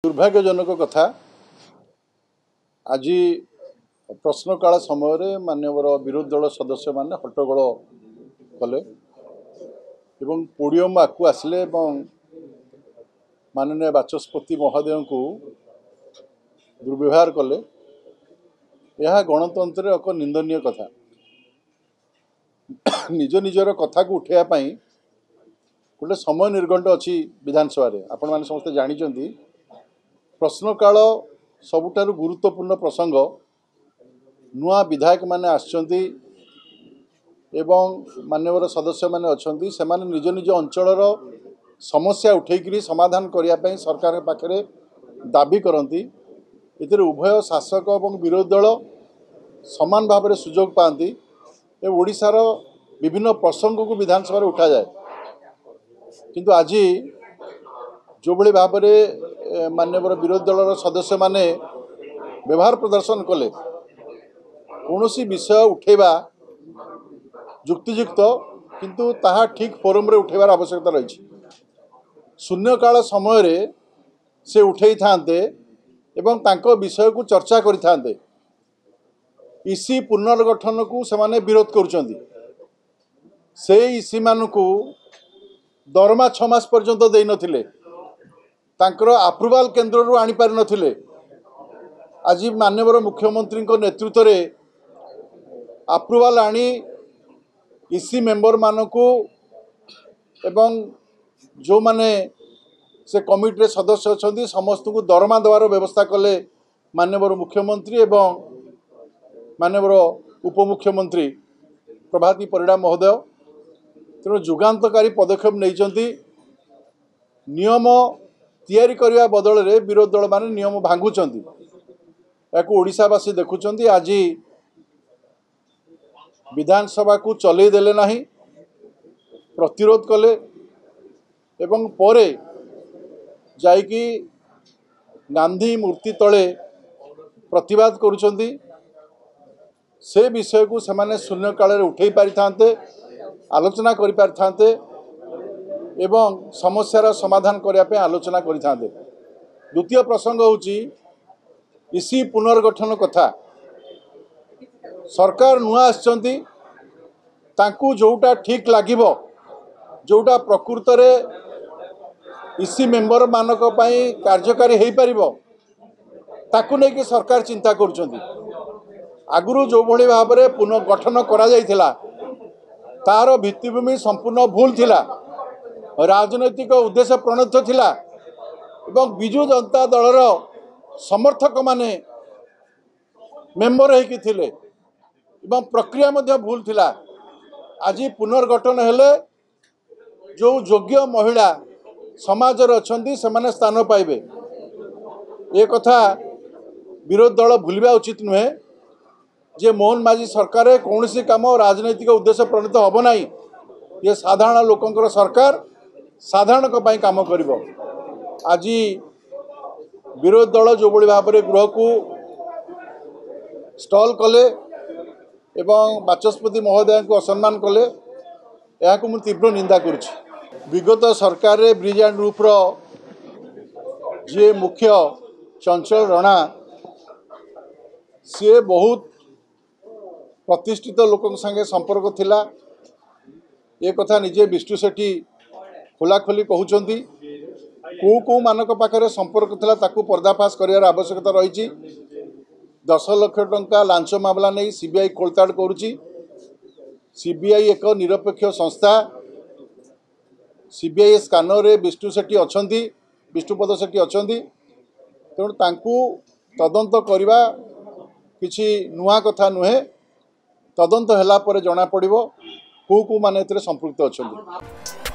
दुर्भाग्यजनक कथा आज प्रश्नकाल समय माननीय विरोधी दल सदस्य माने हट्टगोल कले पोडियम आकु आसिले माननीय बाचस्पति महोदय को दुर्व्यवहार कले। यह गणतंत्र एक निंदनीय कथा। निज निजर कथा को उठाइवाई गोटे समय निर्घंट अच्छी विधानसभा आपण मैंने समस्त जानी प्रश्नकाल सबुठारु गुरुत्वपूर्ण प्रसंग। नुआ विधायक माने आछंती एवं मान्यवर सदस्य माने अछंती से माने निज निज अंचलर समस्या उठेकरी समाधान करिया पई सरकार पाखरे दाबी करती। इतिर उभय शासक और विरोधी दल समान भाव में सुजोग पाती। ओडिशार विभिन्न प्रसंग को विधानसभा उठा जाए किंतु आज जो भली भाव में मान्यवर विरोधी दल सदस्य माने व्यवहार प्रदर्शन कले कौन विषय उठेबा युक्तियुक्त किंतु ताहा ठीक फोरम रे उठेबार आवश्यकता रही। शून्यकाल समय रे से उठे थांते एवं तांको विषय को चर्चा करि थांते। इसी पुनर्गठन को से माने विरोध करुचंदी। से इसी मानकु दरमा 6 मास पर्यंत देई नथिले। तांकर अप्रूवाल केन्द्र रु आनी पारि नथिले। आज माननीय मुख्यमंत्री नेतृत्व में अप्रूवाल आनी इसी मेंबर मानकु एवं जो माने से कमिटी रे सदस्य अछंती समस्त को दरमा देवार व्यवस्था कले माननीय मुख्यमंत्री एवं माननीय उपमुख्यमंत्री प्रभाती परिडा महोदय। तेणु जुगान्तकारी पदक्षेप नहीं नियम तैयारी करने बदल में विरोधी दल माने नियम भांगुचंती। याकू ओडिशावासी देखुचंती। आज विधानसभा को चलई देले नहीं प्रतिरोध कले एवं परे जाइकी गांधी मूर्ति तले प्रतिवाद करुचंती। से विषय को सेमाने शून्य काल रे उठे पारि थांते आलोचना करि पारि थांते एवं समस्यार समाधान करने पे आलोचना करि थांते। द्वितीय प्रसंग होची इसी पुनर्गठन कथा। सरकार नुआ आछंती तांकू जोटा ठीक लागिबो जोटा प्रकृत रे इसी मेंबर मानक पई कार्यकारी हेई परिबो ताकू नै कि सरकार चिंता करुचंती। आगुरु जो भली भाव में पुनर्गठन करा जायथिला तार भित्तिभूमि संपूर्ण भूल थिला। राजनैतिक उद्देश्य प्रणीत थिला एवं बिजु जनता दलर समर्थक माने मेंबर होइकि थिले एवं प्रक्रिया मध्य भूल थिला। आज पुनर्गठन हेले जो योग्य महिला समाज रे अछंती से माने स्थान पाइबे। ए कथा विरोधी दल भूलिबा उचित नुहे जे मोहन माझी सरकार कौन सी काम राजनैतिक उद्देश्य प्रणीत हम ना। ये साधारण लोकंकर सरकार साधारण काम करिबो। आज विरोधी दल जो बड़ी भाव में गृह को स्टॉल कले एवं बाचस्पति महोदय को असम्मान कले यह मु तीव्र निंदा करुछि। विगत सरकार रे ब्रिज एंड रूफ रो जे मुख्य चंचल राणा सी बहुत प्रतिष्ठित लोकों संगे संपर्क थिला। ये कथा निजे विष्णु सेठी खोलाखोली कहउचंती। को मानक पाखरे संपर्क थिला ताकू पर्दाफाश करियार आवश्यकता रही। 10 लाख टंका लांच मामला नहीं सीबीआई खोलताड़ करुची। सीबीआई एक निरपेक्ष संस्था। सीबीआई स्कानर रे विष्णु सेठी अछंती विष्णुपद सेठी अछंती। तेणु तांकू तदंत करिबा किछि नुआ कथा नुहे। तदंत होला परे जना पड़िबो को माने एथिरे संपृक्त अछंती।